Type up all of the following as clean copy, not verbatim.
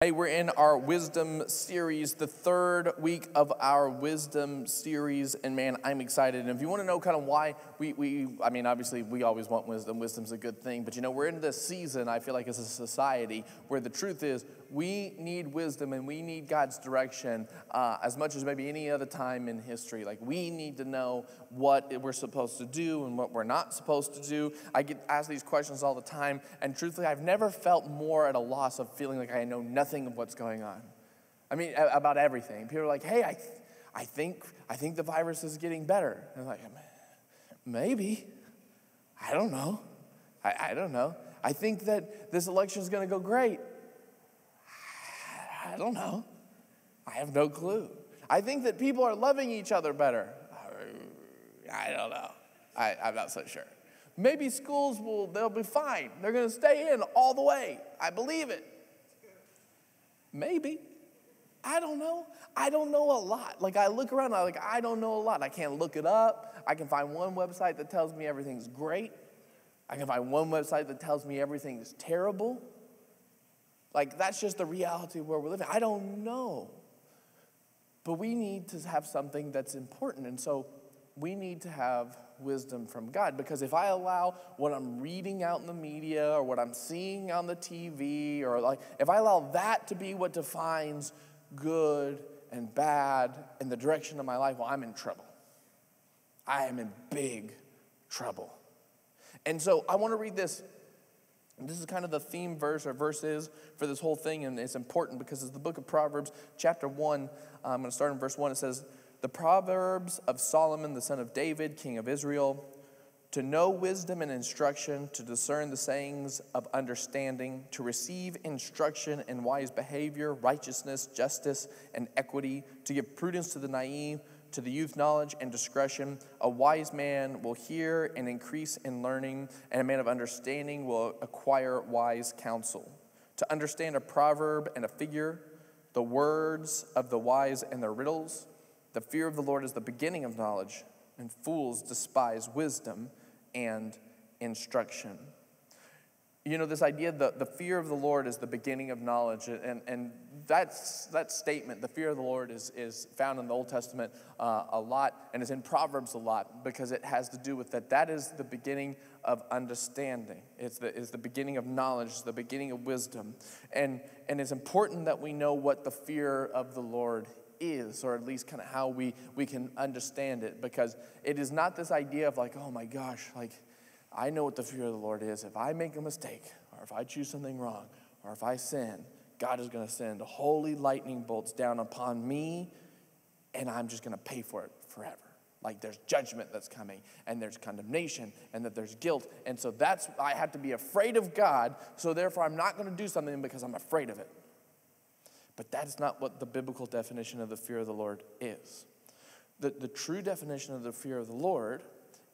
Hey, we're in our wisdom series, the third week of our wisdom series, and man, I'm excited. And if you want to know kind of why obviously we always want wisdom. Wisdom's a good thing, but we're in this season, I feel like as a society, where the truth is we need wisdom and we need God's direction as much as maybe any other time in history. Like, we need to know what we're supposed to do and what we're not supposed to do. I get asked these questions all the time, and truthfully, I've never felt more at a loss of feeling like I know nothing of what's going on. I mean, about everything. People are like, hey, I think the virus is getting better. And I'm like, maybe. I don't know. I don't know. I think that this election is going to go great. I don't know. I have no clue. I think that people are loving each other better. I don't know. I'm not so sure. Maybe schools they'll be fine. They're going to stay in all the way. I believe it. Maybe. I don't know. I don't know a lot. Like, I look around, I don't know a lot. I can't look it up. I can find one website that tells me everything's great. I can find one website that tells me everything's terrible. Like, that's just the reality of where we're living. I don't know. But we need to have something that's important. And so we need to have wisdom from God, because if I allow what I'm reading out in the media or what I'm seeing on the TV, or if I allow that to be what defines good and bad in the direction of my life, well, I'm in trouble. I am in big trouble. And so I want to read this. This is kind of the theme verse or verses for this whole thing, and it's important because it's the book of Proverbs, chapter 1. I'm going to start in verse 1. It says, "The Proverbs of Solomon, the son of David, king of Israel, to know wisdom and instruction, to discern the sayings of understanding, to receive instruction in wise behavior, righteousness, justice, and equity, to give prudence to the naive, to the youth knowledge and discretion. A wise man will hear and increase in learning, and a man of understanding will acquire wise counsel. To understand a proverb and a figure, the words of the wise and their riddles. The fear of the Lord is the beginning of knowledge, and fools despise wisdom and instruction." This idea that the fear of the Lord is the beginning of knowledge, and that statement, the fear of the Lord, is found in the Old Testament a lot, and is in Proverbs a lot, because it has to do with that is the beginning of understanding. It's the beginning of knowledge, the beginning of wisdom. And it's important that we know what the fear of the Lord is, or at least kind of how we can understand it, because it is not this idea of like, oh my gosh, like, I know what the fear of the Lord is. If I make a mistake, or if I choose something wrong, or if I sin, God is going to send holy lightning bolts down upon me, and I'm just going to pay for it forever. Like, there's judgment that's coming, and there's condemnation, and that there's guilt. And so I have to be afraid of God, so therefore I'm not going to do something because I'm afraid of it. But that is not what the biblical definition of the fear of the Lord is. The true definition of the fear of the Lord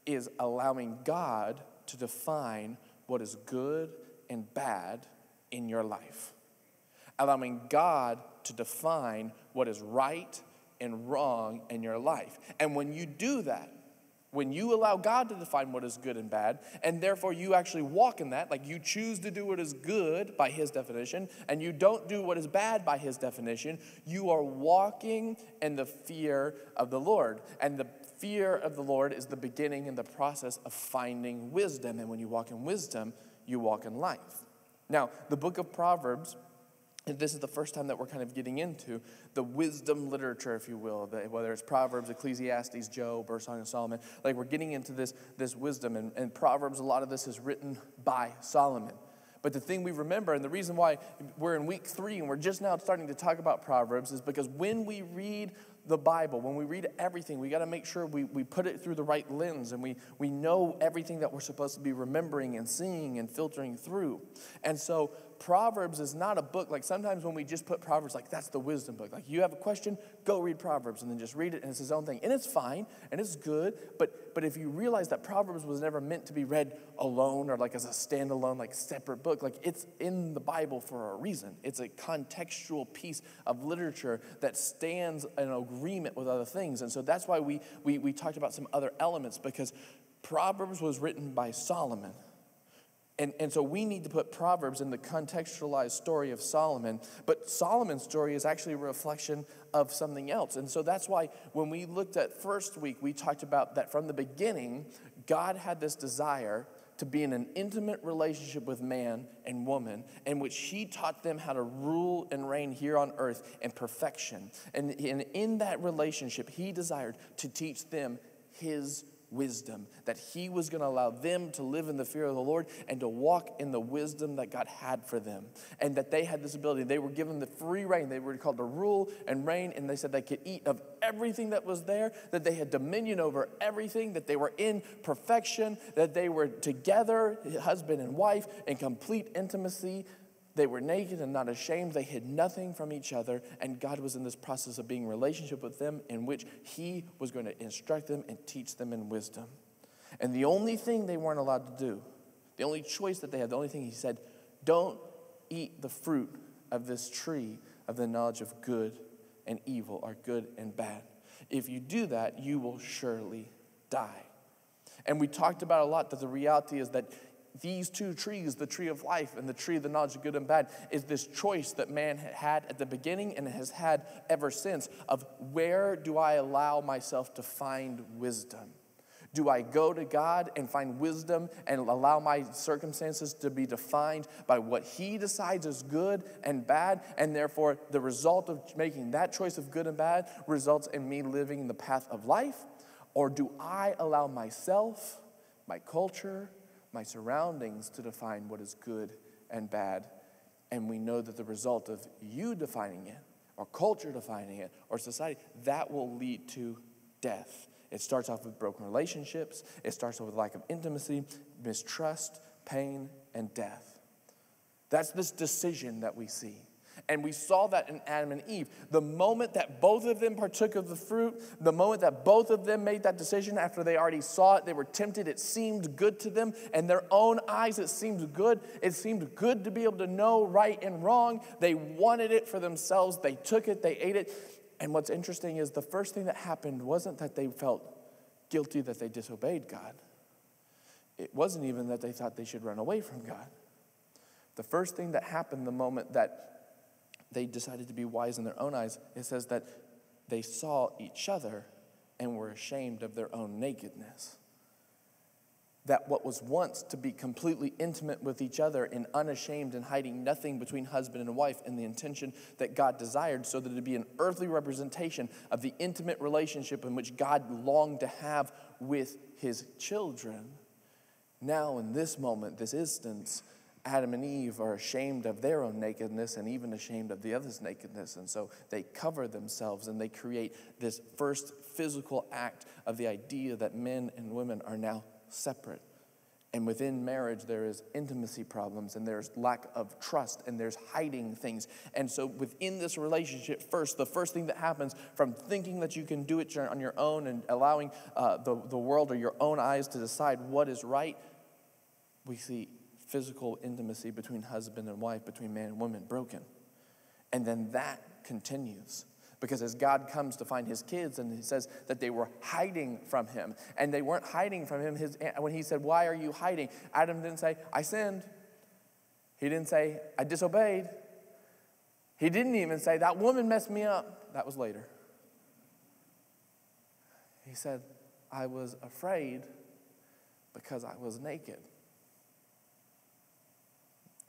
is allowing God to define what is good and bad in your life. Allowing God to define what is right and wrong in your life. And when you do that, when you allow God to define what is good and bad, and therefore you actually walk in that, like you choose to do what is good by His definition, and you don't do what is bad by His definition, you are walking in the fear of the Lord. And the fear of the Lord is the beginning and the process of finding wisdom. And when you walk in wisdom, you walk in life. Now, the book of Proverbs, and this is the first time that we're kind of getting into the wisdom literature, if you will, whether it's Proverbs, Ecclesiastes, Job, or Song of Solomon. Like, we're getting into this wisdom. And Proverbs, a lot of this is written by Solomon. But the thing we remember, and the reason why we're in week 3 and we're just now starting to talk about Proverbs, is because when we read the Bible, when we read everything, we got to make sure we put it through the right lens, and we know everything that we're supposed to be remembering and seeing and filtering through. And so Proverbs is not a book, like sometimes when we just put Proverbs, like that's the wisdom book. Like, you have a question, go read Proverbs, and then just read it, and it's its own thing. And it's fine, and it's good, but if you realize that Proverbs was never meant to be read alone or like as a standalone, like separate book, like it's in the Bible for a reason. It's a contextual piece of literature that stands in agreement with other things. And so that's why we talked about some other elements, because Proverbs was written by Solomon. And so we need to put Proverbs in the contextualized story of Solomon. But Solomon's story is actually a reflection of something else. And so that's why when we looked at first week, we talked about that from the beginning, God had this desire to be in an intimate relationship with man and woman, in which he taught them how to rule and reign here on earth in perfection. And in that relationship, he desired to teach them his wisdom, that he was going to allow them to live in the fear of the Lord and to walk in the wisdom that God had for them, and that they had this ability. They were given the free reign. They were called to rule and reign, and they said they could eat of everything that was there, that they had dominion over everything, that they were in perfection, that they were together, husband and wife, in complete intimacy. They were naked and not ashamed. They hid nothing from each other. And God was in this process of being in relationship with them, in which he was going to instruct them and teach them in wisdom. And the only thing they weren't allowed to do, the only choice that they had, the only thing he said, don't eat the fruit of this tree of the knowledge of good and evil, or good and bad. If you do that, you will surely die. And we talked about a lot that the reality is that these two trees, the tree of life and the tree of the knowledge of good and bad, is this choice that man had at the beginning and has had ever since of, where do I allow myself to find wisdom? Do I go to God and find wisdom and allow my circumstances to be defined by what he decides is good and bad, and therefore the result of making that choice of good and bad results in me living the path of life? Or do I allow myself, my culture, my surroundings to define what is good and bad? And we know that the result of you defining it, or culture defining it, or society, that will lead to death. It starts off with broken relationships. It starts off with lack of intimacy, mistrust, pain, and death. That's this decision that we see. And we saw that in Adam and Eve. The moment that both of them partook of the fruit, the moment that both of them made that decision after they already saw it, they were tempted, it seemed good to them. In their own eyes, it seemed good. It seemed good to be able to know right and wrong. They wanted it for themselves. They took it, they ate it. And what's interesting is the first thing that happened wasn't that they felt guilty that they disobeyed God. It wasn't even that they thought they should run away from God. The first thing that happened the moment that they decided to be wise in their own eyes, it says that they saw each other and were ashamed of their own nakedness. That what was once to be completely intimate with each other and unashamed and hiding nothing between husband and wife in the intention that God desired, so that it would be an earthly representation of the intimate relationship in which God longed to have with his children. Now in this moment, this instance, Adam and Eve are ashamed of their own nakedness and even ashamed of the other's nakedness. And so they cover themselves and they create this first physical act of the idea that men and women are now separate. And within marriage, there is intimacy problems and there's lack of trust and there's hiding things. And so within this relationship, the first thing that happens from thinking that you can do it on your own and allowing the world or your own eyes to decide what is right, we see physical intimacy between husband and wife, between man and woman, broken. And then that continues. Because as God comes to find his kids, and he says that they were hiding from him. And they weren't hiding from him. When he said, why are you hiding? Adam didn't say, I sinned. He didn't say, I disobeyed. He didn't even say, that woman messed me up. That was later. He said, I was afraid because I was naked.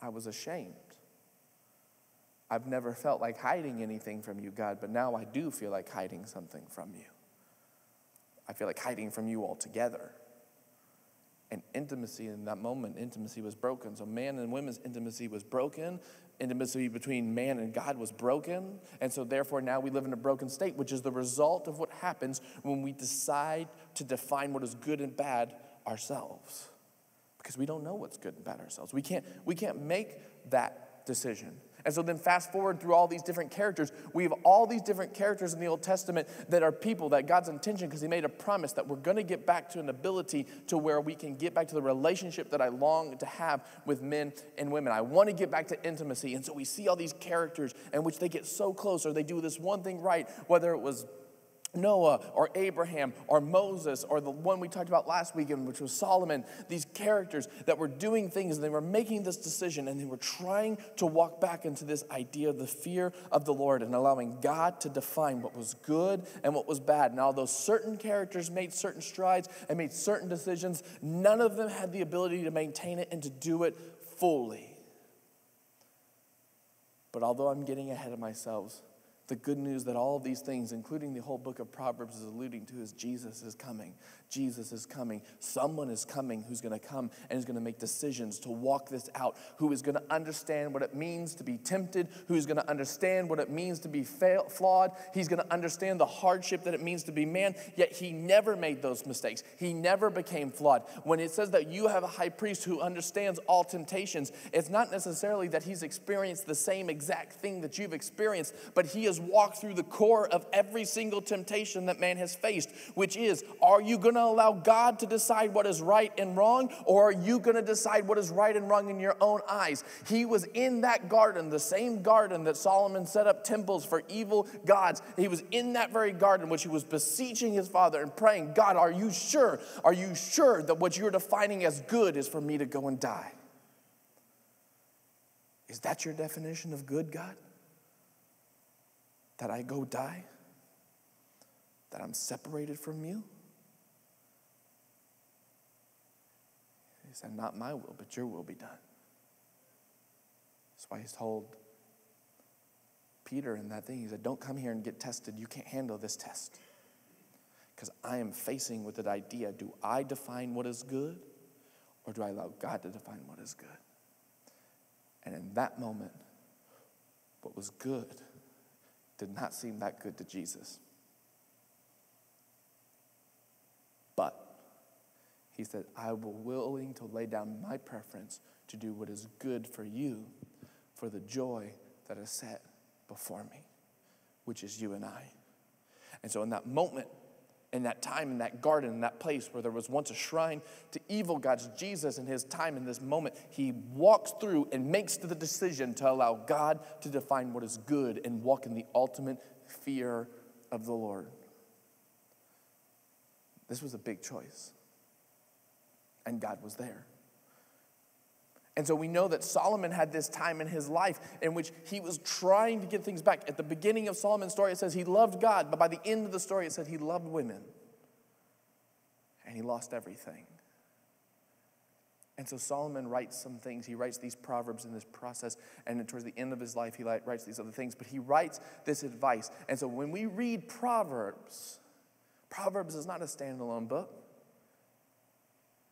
I was ashamed. I've never felt like hiding anything from you, God, but now I do feel like hiding something from you. I feel like hiding from you altogether. And intimacy in that moment, intimacy was broken. So man and women's intimacy was broken. Intimacy between man and God was broken. And so therefore now we live in a broken state, which is the result of what happens when we decide to define what is good and bad ourselves. Because we don't know what's good and bad ourselves. We can't make that decision. And so then fast forward through all these different characters. We have all these different characters in the Old Testament that are people that God's intention, because he made a promise that we're going to get back to an ability to where we can get back to the relationship that I long to have with men and women. I want to get back to intimacy. And so we see all these characters in which they get so close, or they do this one thing right, whether it was Noah or Abraham or Moses or the one we talked about last weekend, which was Solomon, these characters that were doing things and they were making this decision and they were trying to walk back into this idea of the fear of the Lord and allowing God to define what was good and what was bad. And although certain characters made certain strides and made certain decisions, none of them had the ability to maintain it and to do it fully. But although I'm getting ahead of myself, the good news that all of these things, including the whole book of Proverbs, is alluding to is Jesus is coming. Jesus is coming. Someone is coming who's going to come and is going to make decisions to walk this out, who is going to understand what it means to be tempted, who is going to understand what it means to be flawed. He's going to understand the hardship that it means to be man, yet he never made those mistakes. He never became flawed. When it says that you have a high priest who understands all temptations, it's not necessarily that he's experienced the same exact thing that you've experienced, but he has walked through the core of every single temptation that man has faced, which is, are you going to allow God to decide what is right and wrong, or are you going to decide what is right and wrong in your own eyes? He was in that garden, the same garden that Solomon set up temples for evil gods. He was in that very garden which he was beseeching his father and praying, God, are you sure? Are you sure that what you're defining as good is for me to go and die? Is that your definition of good, God? That I go die? That I'm separated from you? He said, not my will, but your will be done. That's why he's told Peter in that thing, he said, don't come here and get tested. You can't handle this test. Because I am facing with that idea, do I define what is good, or do I allow God to define what is good? And in that moment, what was good did not seem that good to Jesus. But he said, I will willing to lay down my preference to do what is good for you for the joy that is set before me, which is you and I. And so in that moment, in that time, in that garden, in that place where there was once a shrine to evil gods, Jesus in his time, in this moment, he walks through and makes the decision to allow God to define what is good and walk in the ultimate fear of the Lord. This was a big choice. And God was there. And so we know that Solomon had this time in his life in which he was trying to get things back. At the beginning of Solomon's story, it says he loved God, but by the end of the story, it said he loved women. And he lost everything. And so Solomon writes some things. He writes these proverbs in this process, and then towards the end of his life, he writes these other things. But he writes this advice. And so when we read Proverbs, Proverbs is not a standalone book.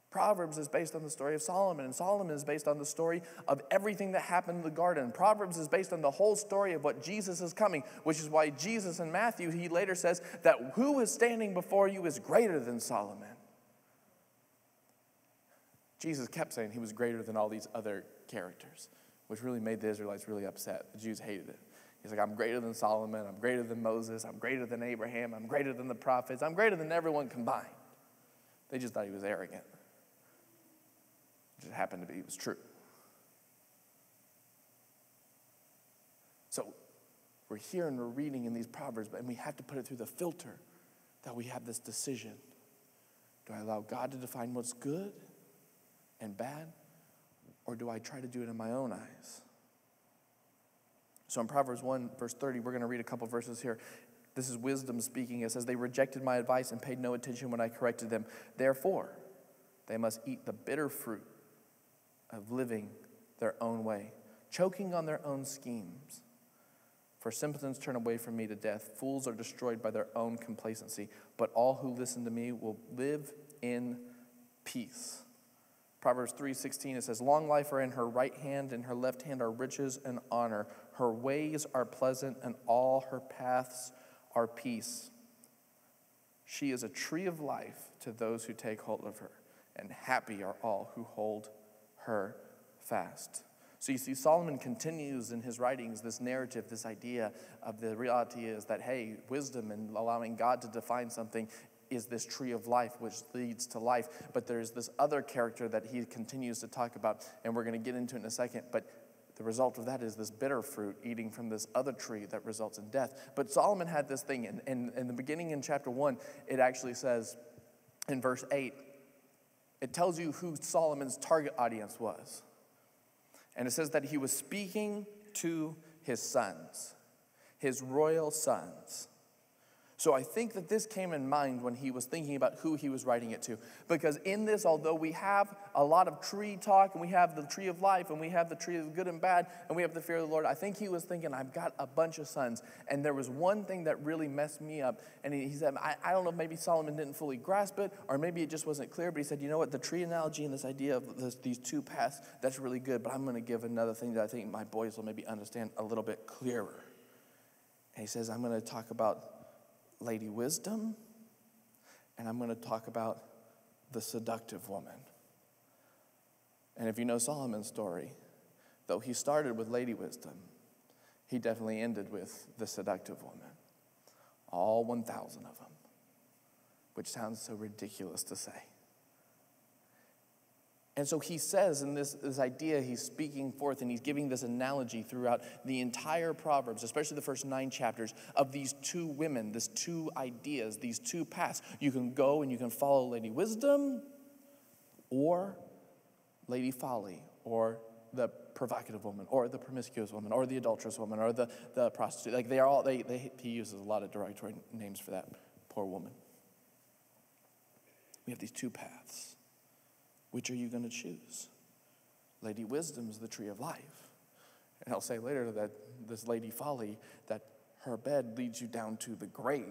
Proverbs is based on the story of Solomon, and Solomon is based on the story of everything that happened in the garden. Proverbs is based on the whole story of what Jesus is coming, which is why Jesus in Matthew, he later says that who is standing before you is greater than Solomon. Jesus kept saying he was greater than all these other characters, which really made the Israelites really upset. The Jews hated it. He's like, I'm greater than Solomon, I'm greater than Moses, I'm greater than Abraham, I'm greater than the prophets, I'm greater than everyone combined. They just thought he was arrogant. It just happened to be, it was true. So we're here and we're reading in these Proverbs, and we have to put it through the filter that we have this decision. Do I allow God to define what's good and bad, or do I try to do it in my own eyes? So in Proverbs 1, verse 30, we're going to read a couple verses here. This is wisdom speaking. It says, they rejected my advice and paid no attention when I corrected them. Therefore, they must eat the bitter fruit of living their own way, choking on their own schemes. For simpletons turn away from me to death. Fools are destroyed by their own complacency. But all who listen to me will live in peace. Proverbs 3:16, it says, long life are in her right hand, and her left hand are riches and honor. Her ways are pleasant, and all her paths are peace. She is a tree of life to those who take hold of her, and happy are all who hold her fast. So you see, Solomon continues in his writings this narrative, this idea of the reality is that, hey, wisdom and allowing God to define something is this tree of life which leads to life. But there's this other character that he continues to talk about, and we're going to get into it in a second. But the result of that is this bitter fruit, eating from this other tree that results in death. But Solomon had this thing, and in the beginning in chapter 1, it actually says in verse 8, it tells you who Solomon's target audience was. And it says that he was speaking to his sons, his royal sons. So I think that this came in mind when he was thinking about who he was writing it to. Because in this, although we have a lot of tree talk, and we have the tree of life, and we have the tree of good and bad, and we have the fear of the Lord, I think he was thinking, I've got a bunch of sons. And there was one thing that really messed me up. And he said, I don't know, maybe Solomon didn't fully grasp it, or maybe it just wasn't clear. But he said, you know what, the tree analogy and this idea of these two paths, that's really good. But I'm going to give another thing that I think my boys will maybe understand a little bit clearer. And he says, I'm going to talk about Lady Wisdom, and I'm going to talk about the seductive woman. And if you know Solomon's story, though he started with Lady Wisdom, he definitely ended with the seductive woman. All 1,000 of them, which sounds so ridiculous to say. And so he says in this idea, he's speaking forth and he's giving this analogy throughout the entire Proverbs, especially the first 9 chapters, of these two women, these two ideas, these two paths. You can go and you can follow Lady Wisdom or Lady Folly, or the provocative woman, or the promiscuous woman, or the adulterous woman, or the prostitute. Like he uses a lot of derogatory names for that poor woman. We have these two paths. Which are you going to choose? Lady Wisdom is the tree of life. And I'll say later that this Lady Folly, that her bed leads you down to the grave,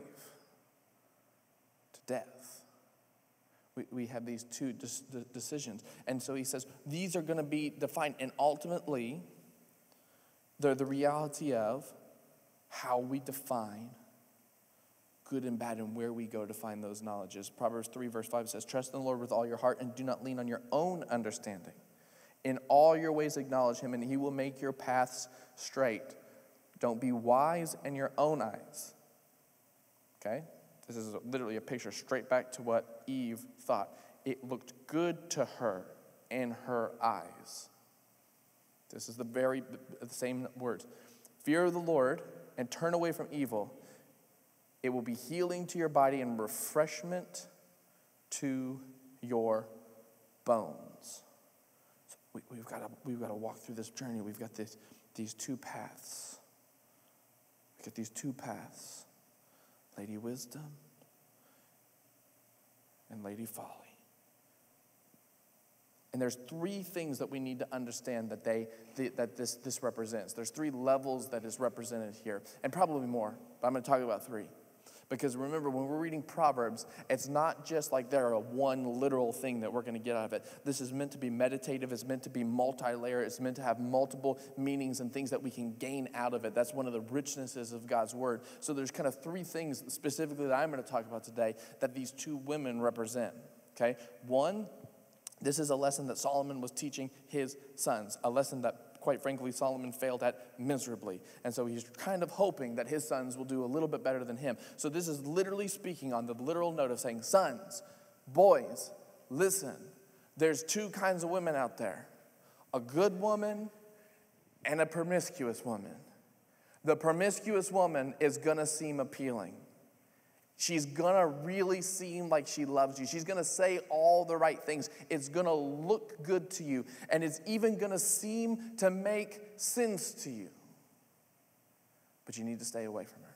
to death. We have these two decisions. And so he says, these are going to be defined. And ultimately, they're the reality of how we define good and bad, and where we go to find those knowledges. Proverbs 3 verse 5 says, trust in the Lord with all your heart and do not lean on your own understanding. In all your ways acknowledge him and he will make your paths straight. Don't be wise in your own eyes. Okay? This is literally a picture straight back to what Eve thought. It looked good to her in her eyes. This is the same words. Fear the Lord and turn away from evil. It will be healing to your body and refreshment to your bones. So we've got to walk through this journey. We've got these two paths. We've got these two paths. Lady Wisdom and Lady Folly. And there's 3 things that we need to understand that this represents. There's 3 levels that is represented here, and probably more, but I'm going to talk about 3. Because remember, when we're reading Proverbs, it's not just like there are one literal thing that we're going to get out of it. This is meant to be meditative. It's meant to be multi-layer. It's meant to have multiple meanings and things that we can gain out of it. That's one of the richnesses of God's word. So there's kind of 3 things specifically that I'm going to talk about today that these 2 women represent. Okay? 1, this is a lesson that Solomon was teaching his sons, a lesson that, quite frankly, Solomon failed at miserably. And so he's kind of hoping that his sons will do a little bit better than him. So this is literally speaking on the literal note of saying, sons, boys, listen, there's 2 kinds of women out there, a good woman and a promiscuous woman. The promiscuous woman is going to seem appealing. She's going to really seem like she loves you. She's going to say all the right things. It's going to look good to you. And it's even going to seem to make sense to you. But you need to stay away from her.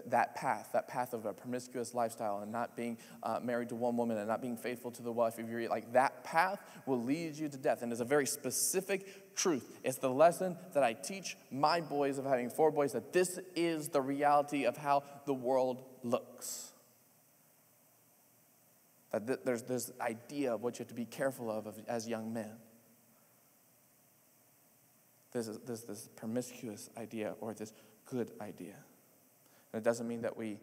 That path of a promiscuous lifestyle and not being married to one woman and not being faithful to the wife of your, like that path will lead you to death. And it's a very specific truth. It's the lesson that I teach my boys, of having 4 boys, that this is the reality of how the world looks. That there's this idea of what you have to be careful of as young men. There's this promiscuous idea or this good idea. And it doesn't mean that we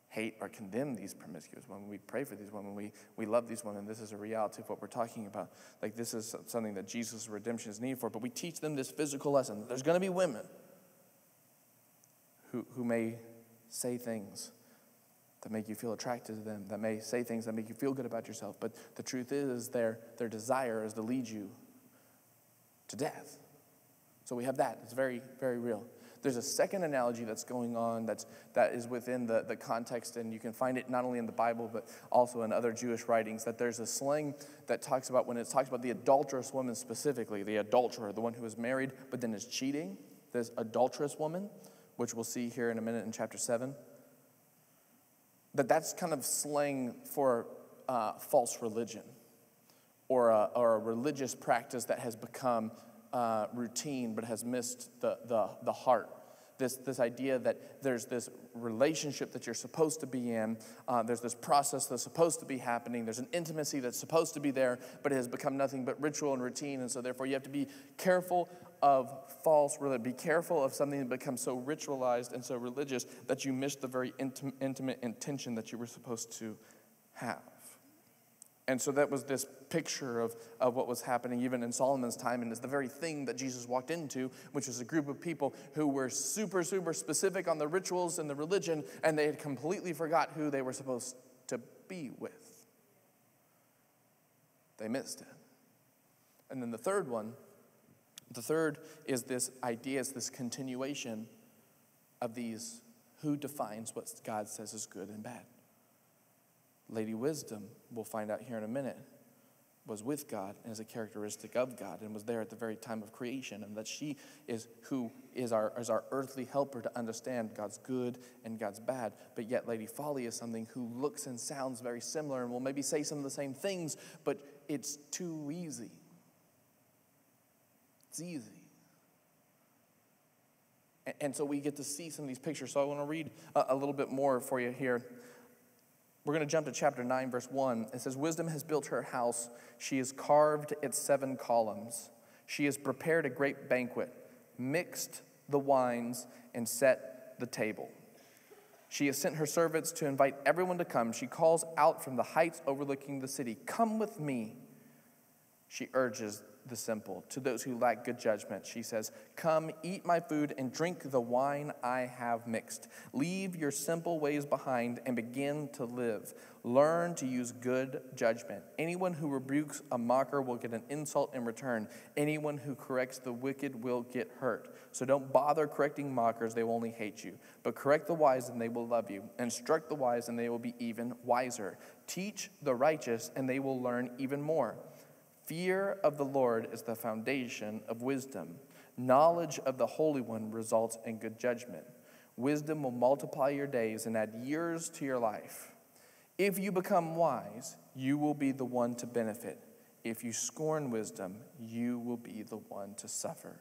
hate or condemn these promiscuous women. We pray for these women. We love these women. This is a reality of what we're talking about. Like, this is something that Jesus' redemption is needed for. But we teach them this physical lesson. There's going to be women who may say things that make you feel attracted to them, that may say things that make you feel good about yourself. But the truth is their desire is to lead you to death. So we have that. It's very, very real. There's a second analogy that's going on that is within the context, and you can find it not only in the Bible but also in other Jewish writings, that there's a slang that talks about, when it talks about the adulterous woman specifically, the adulterer, the one who is married but then is cheating, this adulterous woman, which we'll see here in a minute in chapter 7, that's kind of slang for false religion or a religious practice that has become routine but has missed the heart. This idea that there's this relationship that you're supposed to be in, there's this process that's supposed to be happening, there's an intimacy that's supposed to be there, but it has become nothing but ritual and routine, and so therefore you have to be careful of false religion. Be careful of something that becomes so ritualized and so religious that you miss the very intimate intention that you were supposed to have. And so that was this picture of what was happening even in Solomon's time, and it's the very thing that Jesus walked into, which was a group of people who were super, super specific on the rituals and the religion, and they had completely forgot who they were supposed to be with. They missed it. And then the third is this idea, it's this continuation of these, who defines what God says is good and bad. Lady Wisdom, we'll find out here in a minute, was with God and is a characteristic of God and was there at the very time of creation, and that she is who is our earthly helper to understand God's good and God's bad. But yet Lady Folly is something who looks and sounds very similar and will maybe say some of the same things, but it's too easy. It's easy. And so we get to see some of these pictures. So I want to read a little bit more for you here. We're going to jump to chapter 9, verse 1. It says, Wisdom has built her house. She has carved its 7 columns. She has prepared a great banquet, mixed the wines, and set the table. She has sent her servants to invite everyone to come. She calls out from the heights overlooking the city, "Come with me." She urges the simple. To those who lack good judgment, she says, "Come, eat my food and drink the wine I have mixed. Leave your simple ways behind and begin to live. Learn to use good judgment. Anyone who rebukes a mocker will get an insult in return. Anyone who corrects the wicked will get hurt. So don't bother correcting mockers, they will only hate you. But correct the wise and they will love you. Instruct the wise and they will be even wiser. Teach the righteous and they will learn even more. Fear of the Lord is the foundation of wisdom. Knowledge of the Holy One results in good judgment. Wisdom will multiply your days and add years to your life. If you become wise, you will be the one to benefit. If you scorn wisdom, you will be the one to suffer.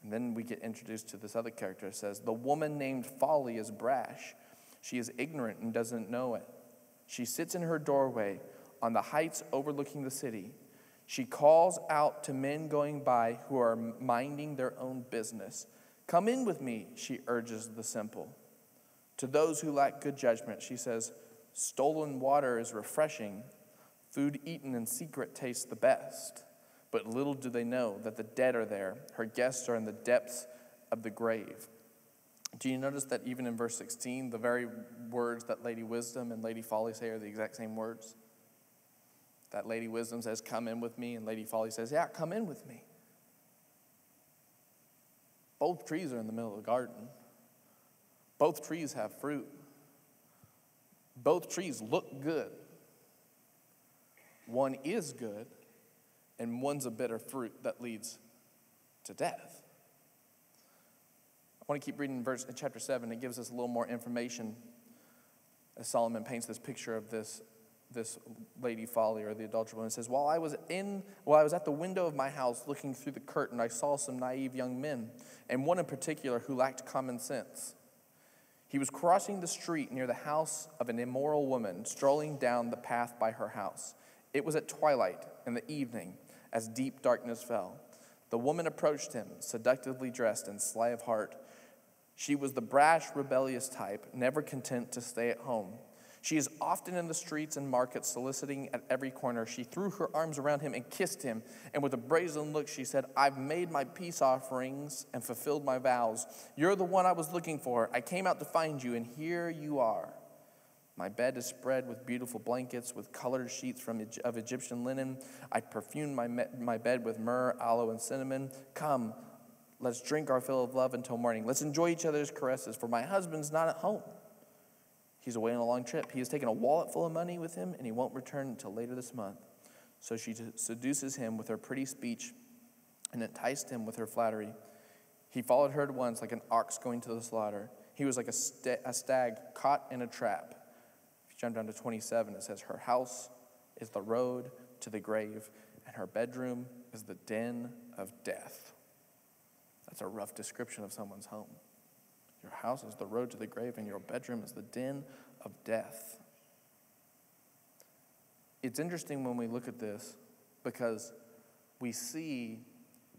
And then we get introduced to this other character. It says, the woman named Folly is brash. She is ignorant and doesn't know it. She sits in her doorway on the heights overlooking the city. She calls out to men going by who are minding their own business. Come in with me, she urges the simple. To those who lack good judgment, she says, stolen water is refreshing. Food eaten in secret tastes the best. But little do they know that the dead are there. Her guests are in the depths of the grave. Do you notice that even in verse 16, the very words that Lady Wisdom and Lady Folly say are the exact same words? That Lady Wisdom says, come in with me, and Lady Folly says, yeah, come in with me. Both trees are in the middle of the garden. Both trees have fruit. Both trees look good. One is good, and one's a bitter fruit that leads to death. I want to keep reading in chapter 7. It gives us a little more information as Solomon paints this picture of this Lady Folly, or the adulterous woman. It says, while I was at the window of my house looking through the curtain, I saw some naive young men, and one in particular who lacked common sense. He was crossing the street near the house of an immoral woman, strolling down the path by her house. It was at twilight in the evening, as deep darkness fell. The woman approached him, seductively dressed and sly of heart. She was the brash, rebellious type, never content to stay at home. She is often in the streets and markets, soliciting at every corner. She threw her arms around him and kissed him, and with a brazen look she said, I've made my peace offerings and fulfilled my vows. You're the one I was looking for. I came out to find you, and here you are. My bed is spread with beautiful blankets, with colored sheets of Egyptian linen. I perfumed my bed with myrrh, aloe, and cinnamon. Come, let's drink our fill of love until morning. Let's enjoy each other's caresses, for my husband's not at home. He's away on a long trip. He has taken a wallet full of money with him, and he won't return until later this month. So she seduces him with her pretty speech and enticed him with her flattery. He followed her at once like an ox going to the slaughter. He was like a stag caught in a trap. If you jump down to 27, it says, her house is the road to the grave, and her bedroom is the den of death. That's a rough description of someone's home. Your house is the road to the grave, and your bedroom is the den of death. It's interesting when we look at this because we see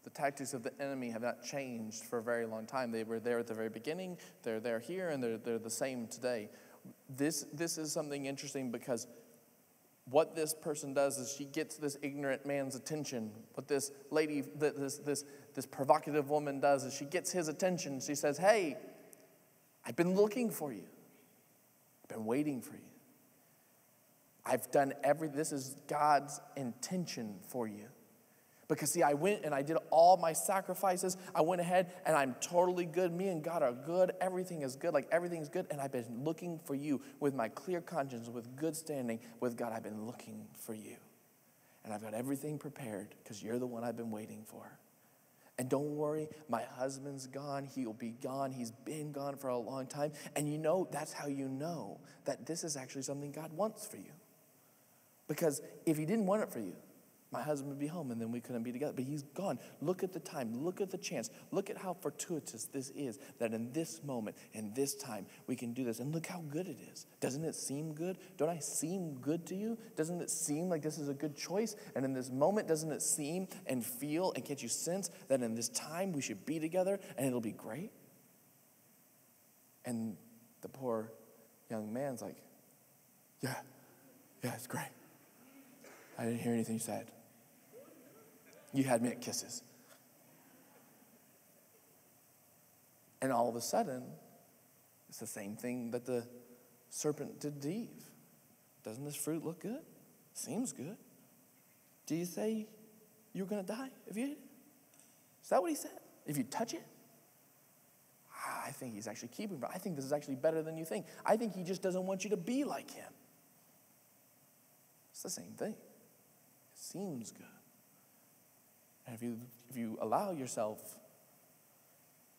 the tactics of the enemy have not changed for a very long time. They were there at the very beginning, they're there here, and they're the same today. This is something interesting because what this person does is she gets this ignorant man's attention. What this lady, this provocative woman does is she gets his attention. She says, hey, I've been looking for you. I've been waiting for you. I've done this is God's intention for you. Because see, I went and I did all my sacrifices. I went ahead and I'm totally good. Me and God are good. Everything is good. Like everything's good. And I've been looking for you with my clear conscience, with good standing with God. I've been looking for you. And I've got everything prepared because you're the one I've been waiting for. And don't worry, my husband's gone. He'll be gone. He's been gone for a long time. And you know, that's how you know that this is actually something God wants for you. Because if he didn't want it for you, my husband would be home and then we couldn't be together. But he's gone. Look at the time. Look at the chance. Look at how fortuitous this is, that in this moment, in this time, we can do this. And look how good it is. Doesn't it seem good? Don't I seem good to you? Doesn't it seem like this is a good choice? And in this moment, doesn't it seem and feel and can't you sense that in this time we should be together and it'll be great? And the poor young man's like, yeah, it's great. I didn't hear anything you said. You had me at kisses. And all of a sudden, it's the same thing that the serpent did to Eve. Doesn't this fruit look good? Seems good. Do you say you're going to die if you eat it? Is that what he said? If you touch it? I think he's actually keeping it. I think this is actually better than you think. I think he just doesn't want you to be like him. It's the same thing. It seems good. And if you allow yourself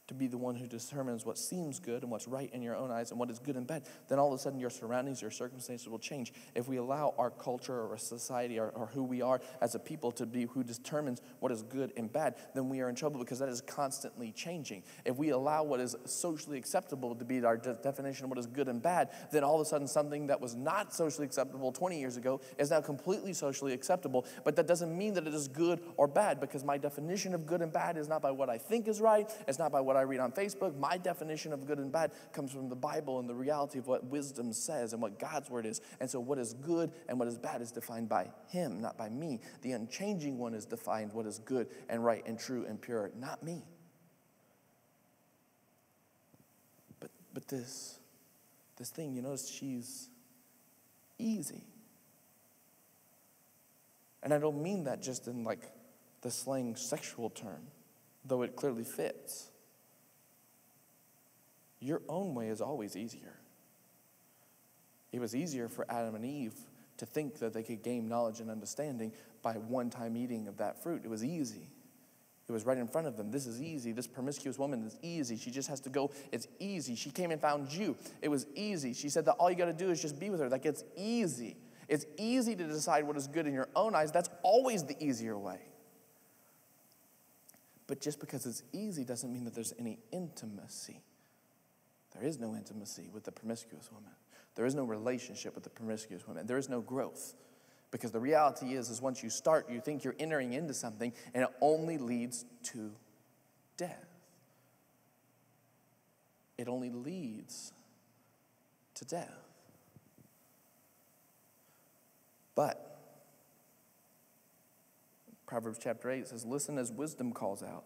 to be the one who determines what seems good and what's right in your own eyes and what is good and bad, then all of a sudden your surroundings, your circumstances will change. If we allow our culture or our society or who we are as a people to be who determines what is good and bad, then we are in trouble because that is constantly changing. If we allow what is socially acceptable to be our definition of what is good and bad, then all of a sudden something that was not socially acceptable 20 years ago is now completely socially acceptable. But that doesn't mean that it is good or bad, because my definition of good and bad is not by what I think is right. It's not by what I read on Facebook. My definition of good and bad comes from the Bible and the reality of what wisdom says and what God's word is. And so what is good and what is bad is defined by him, not by me. The unchanging one is defined what is good and right and true and pure, not me. But this thing, you notice she's easy. And I don't mean that just in like the slang sexual term, though it clearly fits. Your own way is always easier. It was easier for Adam and Eve to think that they could gain knowledge and understanding by one-time eating of that fruit. It was easy. It was right in front of them. This is easy. This promiscuous woman is easy. She just has to go. It's easy. She came and found you. It was easy. She said that all you got to do is just be with her. Like, it's easy. It's easy to decide what is good in your own eyes. That's always the easier way. But just because it's easy doesn't mean that there's any intimacy. There is no intimacy with the promiscuous woman. There is no relationship with the promiscuous woman. There is no growth. Because the reality is once you start, you think you're entering into something, and it only leads to death. It only leads to death. But Proverbs chapter 8 says, listen as wisdom calls out.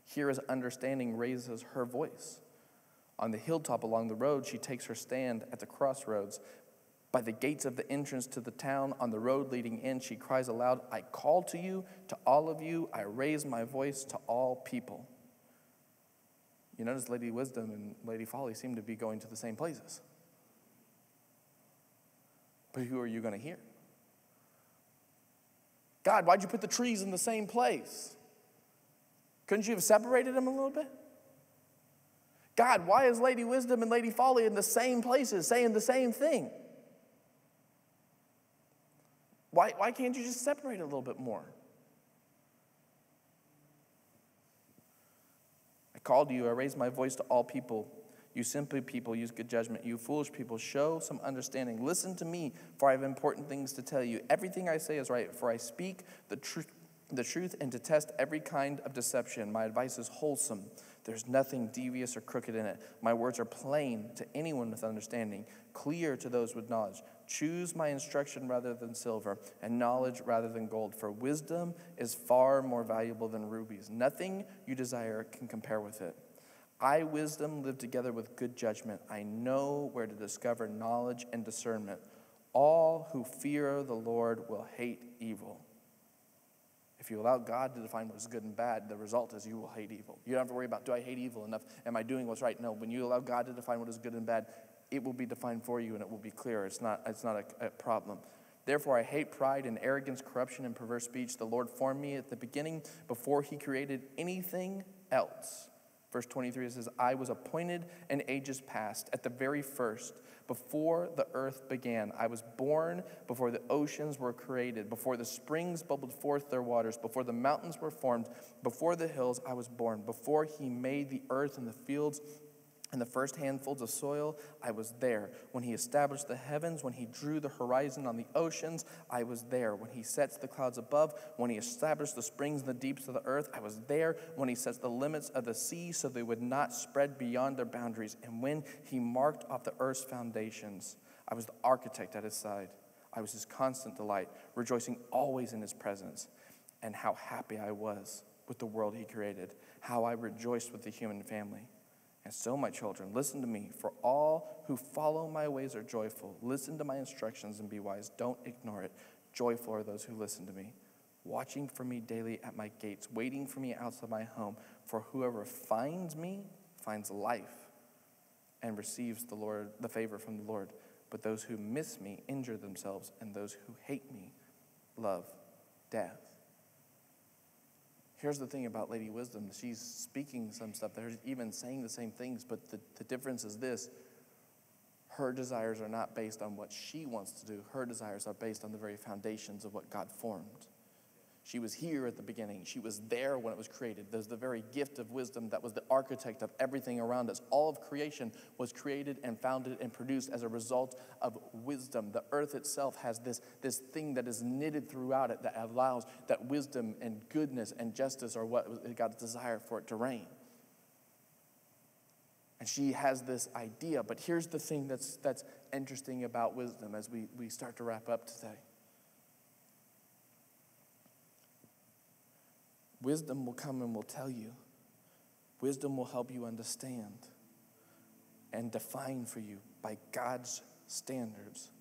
Hear as understanding raises her voice. On the hilltop along the road, she takes her stand at the crossroads. By the gates of the entrance to the town, on the road leading in, she cries aloud, I call to you, to all of you, I raise my voice to all people. You notice Lady Wisdom and Lady Folly seem to be going to the same places. But who are you going to hear? God, why'd you put the trees in the same place? Couldn't you have separated them a little bit? God, why is Lady Wisdom and Lady Folly in the same places saying the same thing? Why can't you just separate a little bit more? I called you, I raised my voice to all people. You simple people, use good judgment. You foolish people, show some understanding. Listen to me, for I have important things to tell you. Everything I say is right, for I speak the truth and detest every kind of deception. My advice is wholesome. There's nothing devious or crooked in it. My words are plain to anyone with understanding, clear to those with knowledge. Choose my instruction rather than silver, and knowledge rather than gold, for wisdom is far more valuable than rubies. Nothing you desire can compare with it. I, wisdom, live together with good judgment. I know where to discover knowledge and discernment. All who fear the Lord will hate evil. If you allow God to define what is good and bad, the result is you will hate evil. You don't have to worry about, do I hate evil enough? Am I doing what's right? No, when you allow God to define what is good and bad, it will be defined for you and it will be clear. It's not a problem. Therefore, I hate pride and arrogance, corruption, and perverse speech. The Lord formed me at the beginning before he created anything else. Verse 23, it says, I was appointed in ages past, at the very first, before the earth began. I was born before the oceans were created, before the springs bubbled forth their waters, before the mountains were formed, before the hills I was born, before he made the earth and the fields and the first handfuls of soil, I was there. When he established the heavens, when he drew the horizon on the oceans, I was there. When he sets the clouds above, when he established the springs in the deeps of the earth, I was there. When he sets the limits of the sea so they would not spread beyond their boundaries, and when he marked off the earth's foundations, I was the architect at his side. I was his constant delight, rejoicing always in his presence. And how happy I was with the world he created, how I rejoiced with the human family. And so, my children, listen to me, for all who follow my ways are joyful. Listen to my instructions and be wise. Don't ignore it. Joyful are those who listen to me, watching for me daily at my gates, waiting for me outside my home. For whoever finds me finds life and receives the favor from the Lord. But those who miss me injure themselves, and those who hate me love death. Here's the thing about Lady Wisdom. She's speaking some stuff. They're even saying the same things, but the difference is this. Her desires are not based on what she wants to do. Her desires are based on the very foundations of what God formed. She was here at the beginning. She was there when it was created. There's the very gift of wisdom that was the architect of everything around us. All of creation was created and founded and produced as a result of wisdom. The earth itself has this thing that is knitted throughout it that allows that wisdom and goodness and justice are what God's desire for it to reign. And she has this idea. But here's the thing that's interesting about wisdom as we start to wrap up today. Wisdom will come and will tell you. Wisdom will help you understand and define for you by God's standards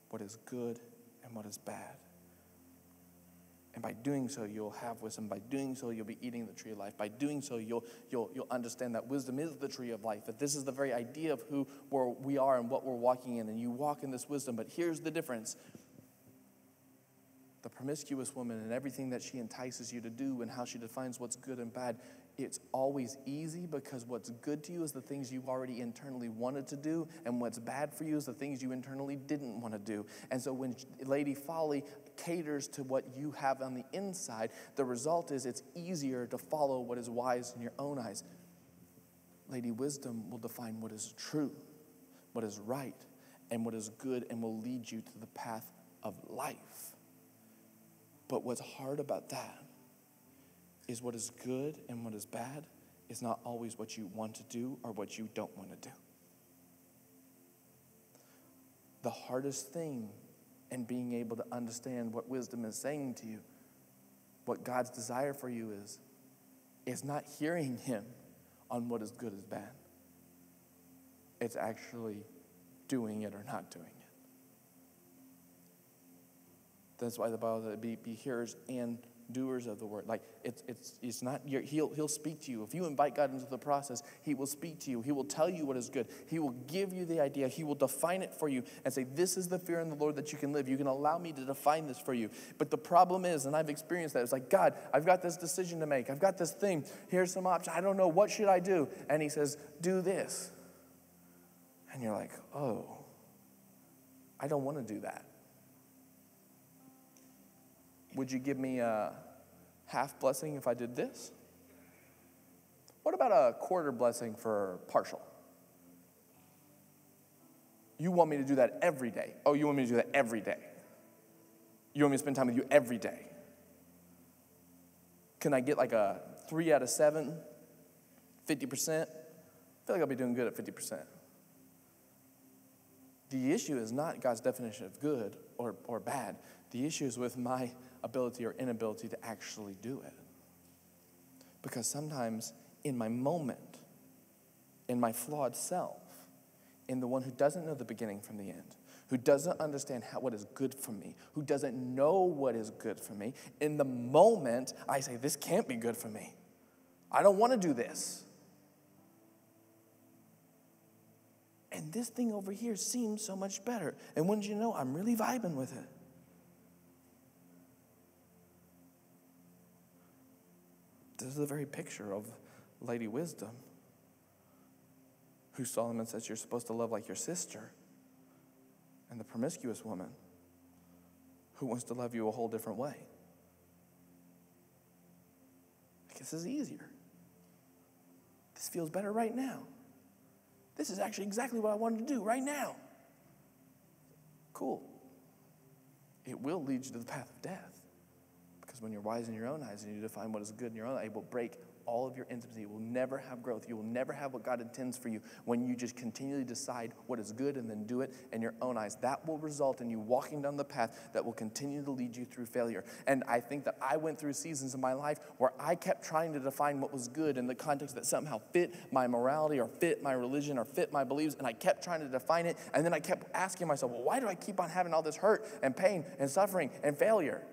what is good and what is bad. And by doing so, you'll have wisdom. By doing so, you'll be eating the tree of life. By doing so, you'll understand that wisdom is the tree of life, that this is the very idea of who we are and what we're walking in. And you walk in this wisdom. But here's the difference. The promiscuous woman and everything that she entices you to do and how she defines what's good and bad, it's always easy because what's good to you is the things you already internally wanted to do, and what's bad for you is the things you internally didn't want to do. And so when Lady Folly caters to what you have on the inside, the result is it's easier to follow what is wise in your own eyes. Lady Wisdom will define what is true, what is right, and what is good, and will lead you to the path of life. But what's hard about that is what is good and what is bad is not always what you want to do or what you don't want to do. The hardest thing in being able to understand what wisdom is saying to you, what God's desire for you is not hearing him on what is good is bad. It's actually doing it or not doing it. That's why the Bible says be hearers and doers of the word. Like it's not he'll speak to you. If you invite God into the process, he will speak to you. He will tell you what is good. He will give you the idea. He will define it for you and say, this is the fear in the Lord that you can live. You can allow me to define this for you. But the problem is, and I've experienced that, it's like, God, I've got this decision to make. I've got this thing. Here's some options. I don't know. What should I do? And he says, do this. And you're like, oh, I don't want to do that. Would you give me a half blessing if I did this? What about a quarter blessing for partial? You want me to do that every day. Oh, you want me to do that every day. You want me to spend time with you every day. Can I get like a 3 out of 7? 50%? I feel like I'll be doing good at 50%. The issue is not God's definition of good or bad. The issue is with my ability or inability to actually do it. Because sometimes in my moment, in my flawed self, in the one who doesn't know the beginning from the end, who doesn't understand what is good for me, who doesn't know what is good for me, in the moment, I say, this can't be good for me. I don't want to do this. And this thing over here seems so much better. And wouldn't you know, I'm really vibing with it. This is the very picture of Lady Wisdom, who Solomon says you're supposed to love like your sister, and the promiscuous woman who wants to love you a whole different way. I guess this is easier. This feels better right now. This is actually exactly what I wanted to do right now. Cool. It will lead you to the path of death. Because when you're wise in your own eyes and you define what is good in your own eye, it will break all of your intimacy. You will never have growth. You will never have what God intends for you when you just continually decide what is good and then do it in your own eyes. That will result in you walking down the path that will continue to lead you through failure. And I think that I went through seasons in my life where I kept trying to define what was good in the context that somehow fit my morality or fit my religion or fit my beliefs, and I kept trying to define it, and then I kept asking myself, well, why do I keep on having all this hurt and pain and suffering and failure?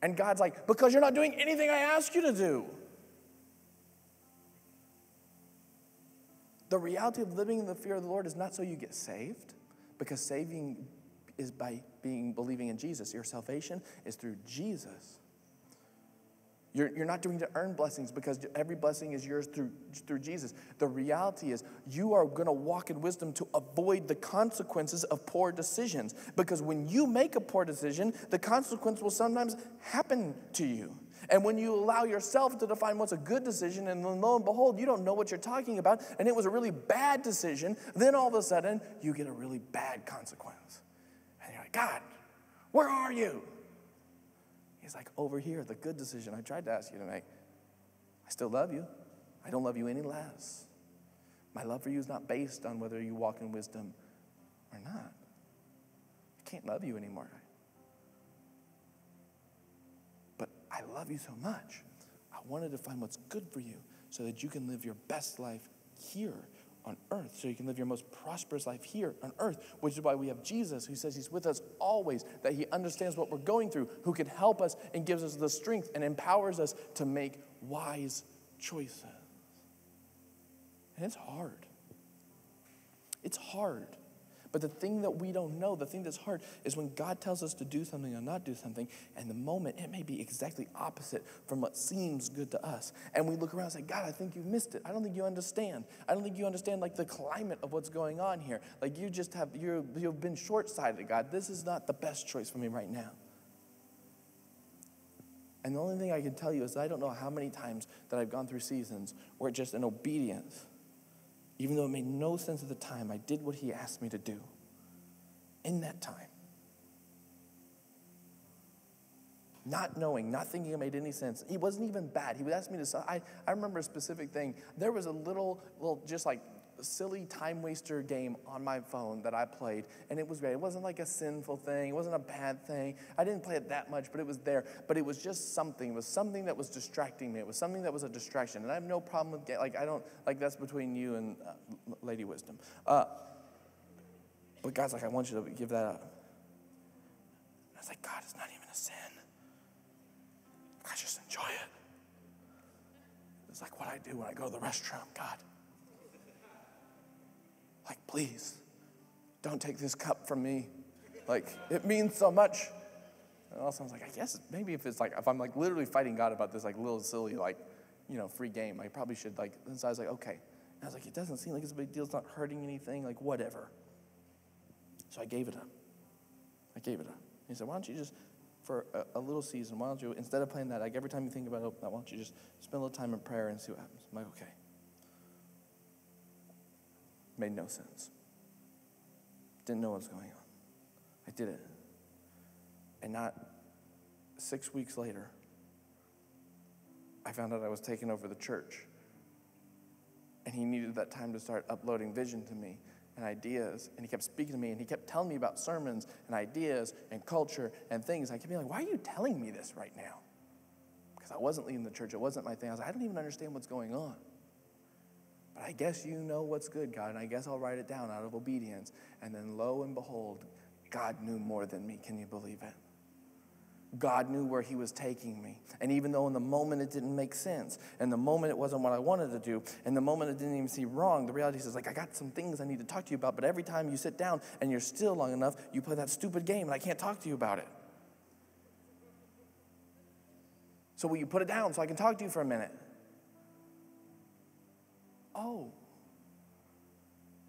And God's like, because you're not doing anything I asked you to do. The reality of living in the fear of the Lord is not so you get saved, because saving is by believing in Jesus. Your salvation is through Jesus. You're not doing to earn blessings, because every blessing is yours through Jesus. The reality is you are going to walk in wisdom to avoid the consequences of poor decisions, because when you make a poor decision, the consequence will sometimes happen to you. And when you allow yourself to define what's a good decision, and then lo and behold, you don't know what you're talking about, and it was a really bad decision, then all of a sudden, you get a really bad consequence. And you're like, God, where are you? He's like, over here, the good decision I tried to ask you to make. I still love you. I don't love you any less. My love for you is not based on whether you walk in wisdom or not. I can't love you anymore. But I love you so much. I wanted to find what's good for you so that you can live your best life here on earth, so you can live your most prosperous life here on earth, which is why we have Jesus, who says he's with us always, that he understands what we're going through, who can help us and gives us the strength and empowers us to make wise choices. And it's hard. It's hard. But the thing that we don't know, the thing that's hard, is when God tells us to do something or not do something, and the moment it may be exactly opposite from what seems good to us. And we look around and say, God, I think you've missed it. I don't think you understand. I don't think you understand like the climate of what's going on here. Like you've been short-sighted, God. This is not the best choice for me right now. And the only thing I can tell you is I don't know how many times that I've gone through seasons where just in obedience, even though it made no sense at the time, I did what he asked me to do in that time. Not knowing, not thinking it made any sense. He wasn't even bad. He would ask me to, I remember a specific thing. There was a little just like silly time waster game on my phone that I played, and it was great. It wasn't like a sinful thing. It wasn't a bad thing. I didn't play it that much, but it was there. But it was just something. It was something that was distracting me. It was something that was a distraction, and I have no problem with that's between you and Lady Wisdom. But God's like, I want you to give that up. was like, God, it's not even a sin. I just enjoy it. It's like what I do when I go to the restroom. God, like, please, don't take this cup from me. Like, it means so much. And also I was like, I guess maybe if I'm like literally fighting God about this like little silly, like, free game, I probably should like, and so I was like, okay. And I was like, it doesn't seem like it's a big deal. It's not hurting anything, like whatever. So I gave it up. He said, why don't you just, for a little season, why don't you, instead of playing that, like every time you think about it, why don't you just spend a little time in prayer and see what happens? I'm like, okay. Made no sense. Didn't know what was going on. I did it. And not 6 weeks later, I found out I was taking over the church. And he needed that time to start uploading vision to me and ideas. And he kept speaking to me, and he kept telling me about sermons and ideas and culture and things. I kept being like, why are you telling me this right now? Because I wasn't leading the church. It wasn't my thing. I was like, I don't even understand what's going on. But I guess you know what's good, God, and I guess I'll write it down out of obedience. And then lo and behold, God knew more than me. Can you believe it? God knew where he was taking me. And even though in the moment it didn't make sense, and the moment it wasn't what I wanted to do, and the moment it didn't even seem wrong, the reality is like, I got some things I need to talk to you about, but every time you sit down and you're still long enough, you play that stupid game, and I can't talk to you about it. So will you put it down so I can talk to you for a minute? Oh,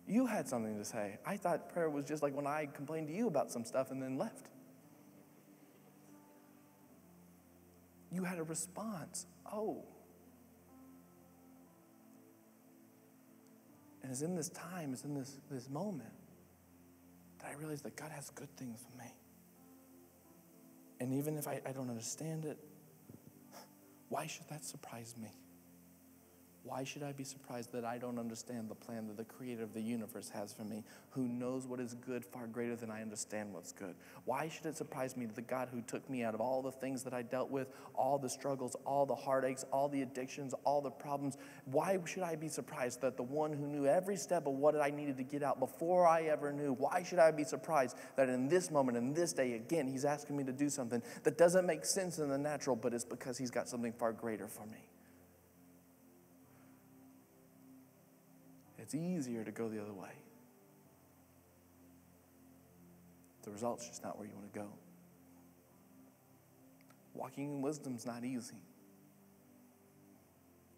you had something to say. I thought prayer was just like when I complained to you about some stuff and then left. You had a response. Oh. And it's in this time, it's in this moment that I realized that God has good things for me. And even if I don't understand it, why should that surprise me? Why should I be surprised that I don't understand the plan that the creator of the universe has for me, who knows what is good far greater than I understand what's good? Why should it surprise me that the God who took me out of all the things that I dealt with, all the struggles, all the heartaches, all the addictions, all the problems, why should I be surprised that the one who knew every step of what I needed to get out before I ever knew, why should I be surprised that in this moment, in this day, again, he's asking me to do something that doesn't make sense in the natural, but it's because he's got something far greater for me? It's easier to go the other way. The result's just not where you want to go. Walking in wisdom's not easy.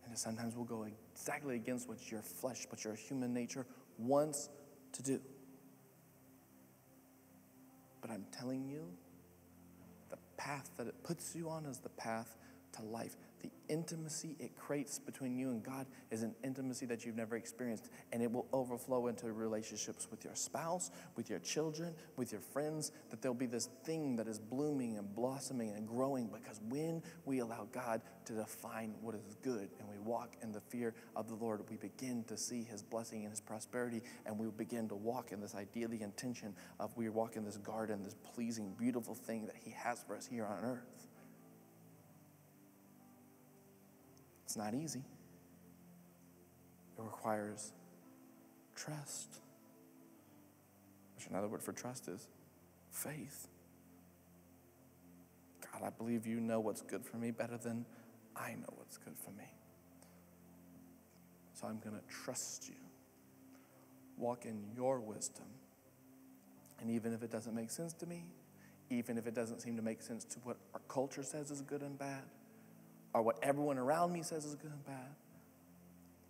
And it sometimes will go exactly against what your flesh, what your human nature wants to do. But I'm telling you, the path that it puts you on is the path to life. The intimacy it creates between you and God is an intimacy that you've never experienced, and it will overflow into relationships with your spouse, with your children, with your friends, that there'll be this thing that is blooming and blossoming and growing, because when we allow God to define what is good and we walk in the fear of the Lord, we begin to see his blessing and his prosperity, and we begin to walk in this idea, the intention of we walk in this garden, this pleasing, beautiful thing that he has for us here on earth. It's not easy. It requires trust, which another word for trust is faith. God, I believe you know what's good for me better than I know what's good for me. So I'm going to trust you. Walk in your wisdom. And even if it doesn't make sense to me, even if it doesn't seem to make sense to what our culture says is good and bad, or what everyone around me says is good and bad,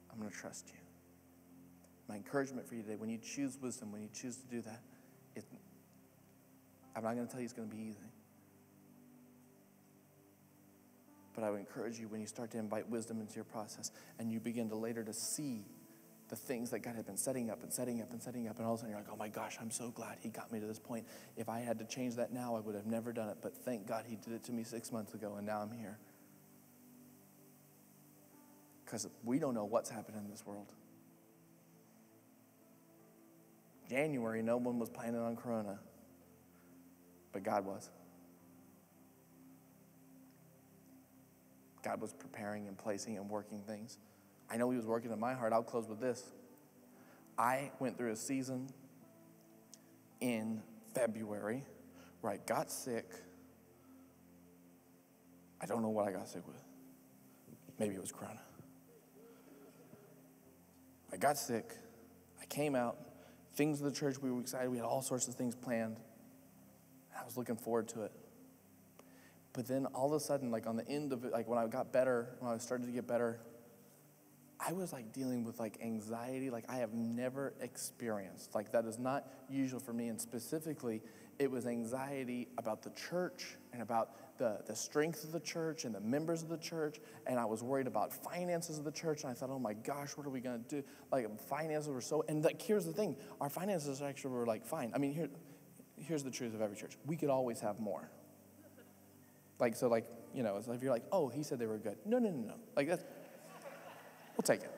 I'm going to trust you. My encouragement for you today, when you choose wisdom, when you choose to do that, I'm not going to tell you it's going to be easy. But I would encourage you, when you start to invite wisdom into your process and you begin to later to see the things that God had been setting up and setting up and setting up, and all of a sudden you're like, oh my gosh, I'm so glad he got me to this point. If I had to change that now, I would have never done it. But thank God he did it to me 6 months ago, and now I'm here. Because we don't know what's happening in this world. January, no one was planning on Corona, but God was. God was preparing and placing and working things. I know he was working in my heart. I'll close with this. I went through a season in February where I got sick. I don't know what I got sick with. Maybe it was corona. I got sick. I came out. Things of the church, we were excited. We had all sorts of things planned. I was looking forward to it. But then all of a sudden, like on the end of it, like when I got better, when I started to get better, I was like dealing with like anxiety like I have never experienced. Like that is not usual for me. And specifically, it was anxiety about the church and about the strength of the church and the members of the church. And I was worried about finances of the church. And I thought, oh my gosh, what are we going to do? Like finances were so, and like, here's the thing. Our finances actually were like fine. I mean, here's the truth of every church. We could always have more. Like, so like, you know, if you're like, oh, he said they were good. No. Like that's, we'll take it.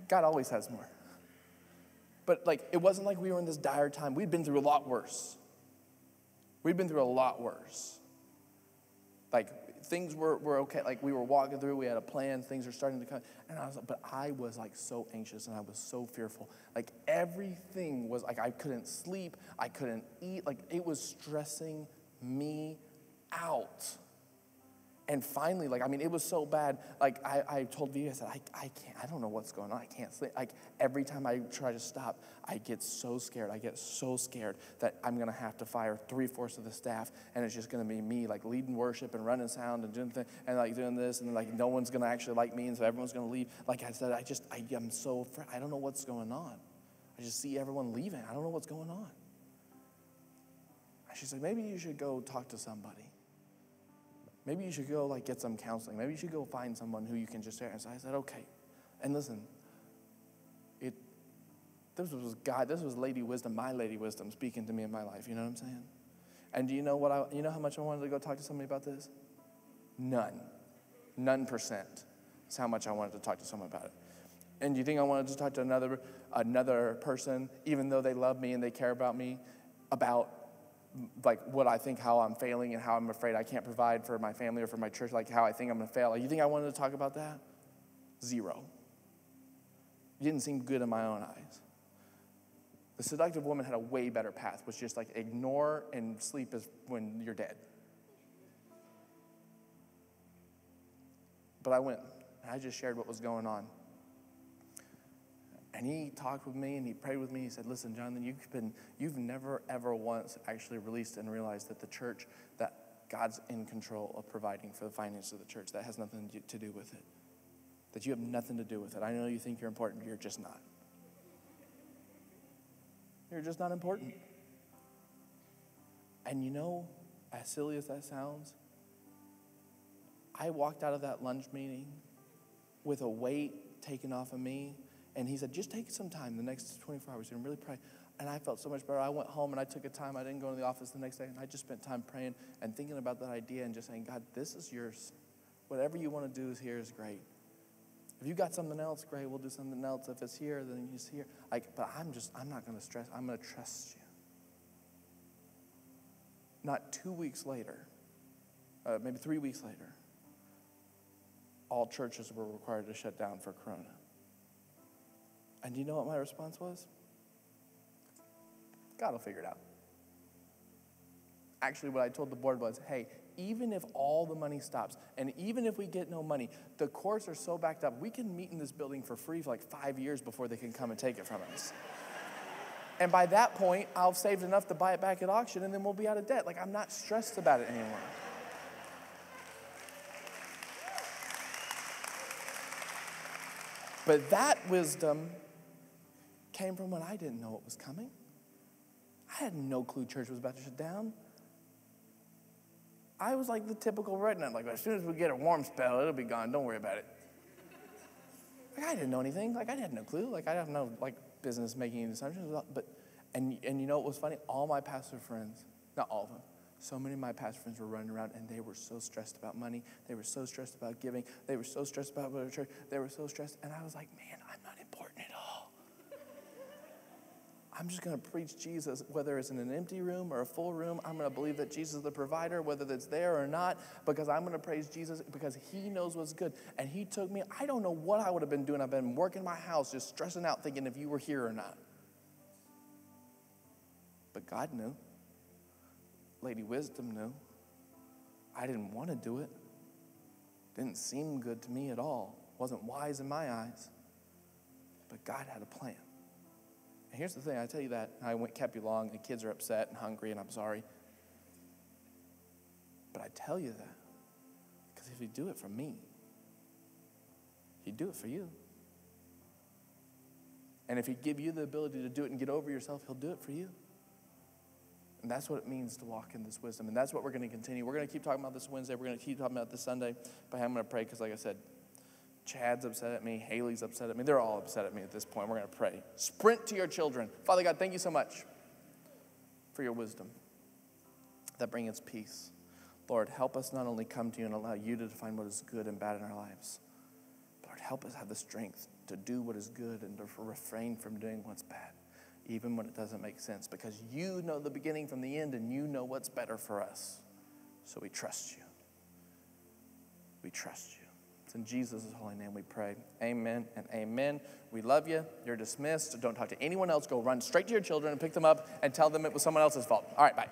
God always has more. But like, it wasn't like we were in this dire time. We'd been through a lot worse. Like, things were okay. Like, we were walking through. We had a plan. Things are starting to come. And I was like so anxious and I was so fearful. Like, everything was like, I couldn't sleep. I couldn't eat. Like, it was stressing me out. And finally, like, I mean, it was so bad. Like, I told Vivi, I said, I can't, I don't know what's going on. I can't sleep. Like, every time I try to stop, I get so scared. I get so scared that I'm going to have to fire 3/4 of the staff, and it's just going to be me, like, leading worship and running sound and doing things, and, like, doing this, and, like, no one's going to actually like me, and so everyone's going to leave. Like I said, I'm so afraid. I don't know what's going on. I just see everyone leaving. I don't know what's going on. And she said, maybe you should go talk to somebody. Maybe you should go, like, get some counseling. Maybe you should go find someone who you can just share. And so I said, okay. And listen, this was Lady Wisdom, my Lady Wisdom, speaking to me in my life. You know what I'm saying? And do you know you know how much I wanted to go talk to somebody about this? None percent. That's how much I wanted to talk to someone about it. And do you think I wanted to talk to another person, even though they love me and they care about me, about like what I think, how I'm failing and how I'm afraid I can't provide for my family or for my church, like how I think I'm going to fail? Like, you think I wanted to talk about that? Zero. It didn't seem good in my own eyes. The seductive woman had a way better path, which just like ignore and sleep is when you're dead. But I went and I just shared what was going on. And he talked with me and he prayed with me. He said, listen, Jonathan, you've never ever once actually released and realized that the church, that God's in control of providing for the finances of the church. That has nothing to do with it. That you have nothing to do with it. I know you think you're important, but you're just not. You're just not important. And you know, as silly as that sounds, I walked out of that lunch meeting with a weight taken off of me. And he said, just take some time the next 24 hours and really pray. And I felt so much better. I went home and I took a time. I didn't go to the office the next day. And I just spent time praying and thinking about that idea and just saying, God, this is yours. Whatever you want to do here is great. If you got something else, great, we'll do something else. If it's here, then it's here. But I'm not going to stress. I'm going to trust you. Not 2 weeks later, maybe 3 weeks later, all churches were required to shut down for Corona. And do you know what my response was? God will figure it out. Actually, what I told the board was, hey, even if all the money stops, and even if we get no money, the courts are so backed up, we can meet in this building for free for like 5 years before they can come and take it from us. And by that point, I'll have saved enough to buy it back at auction, and then we'll be out of debt. Like, I'm not stressed about it anymore. But that wisdom came from when I didn't know it was coming. I had no clue church was about to shut down. I was like the typical redneck, like, as soon as we get a warm spell, it'll be gone. Don't worry about it. Like, I didn't know anything. Like, I had no clue. Like, I have no, like, business making any assumptions. And you know what was funny? All my pastor friends, not all of them, so many of my pastor friends were running around, and they were so stressed about money. They were so stressed about giving. They were so stressed about going to church. They were so stressed. And I was like, man, I'm not important at all. I'm just going to preach Jesus, whether it's in an empty room or a full room. I'm going to believe that Jesus is the provider, whether that's there or not, because I'm going to praise Jesus because he knows what's good. And he took me. I don't know what I would have been doing. I've been working my house, just stressing out, thinking if you were here or not. But God knew. Lady Wisdom knew. I didn't want to do it. Didn't seem good to me at all. Wasn't wise in my eyes. But God had a plan. And here's the thing, I tell you that, kept you long, the kids are upset and hungry, and I'm sorry. But I tell you that because if He'd do it for me, He'd do it for you. And if He'd give you the ability to do it and get over yourself, He'll do it for you. And that's what it means to walk in this wisdom. And that's what we're going to continue. We're going to keep talking about this Wednesday. We're going to keep talking about this Sunday. But I'm going to pray because, like I said, Chad's upset at me. Haley's upset at me. They're all upset at me at this point. We're going to pray. Sprint to your children. Father God, thank you so much for your wisdom that brings peace. Lord, help us not only come to you and allow you to define what is good and bad in our lives, but Lord, help us have the strength to do what is good and to refrain from doing what's bad, even when it doesn't make sense, because you know the beginning from the end and you know what's better for us. So we trust you. We trust you. It's in Jesus' holy name we pray. Amen and amen. We love you. You're dismissed. Don't talk to anyone else. Go run straight to your children and pick them up and tell them it was someone else's fault. All right, bye.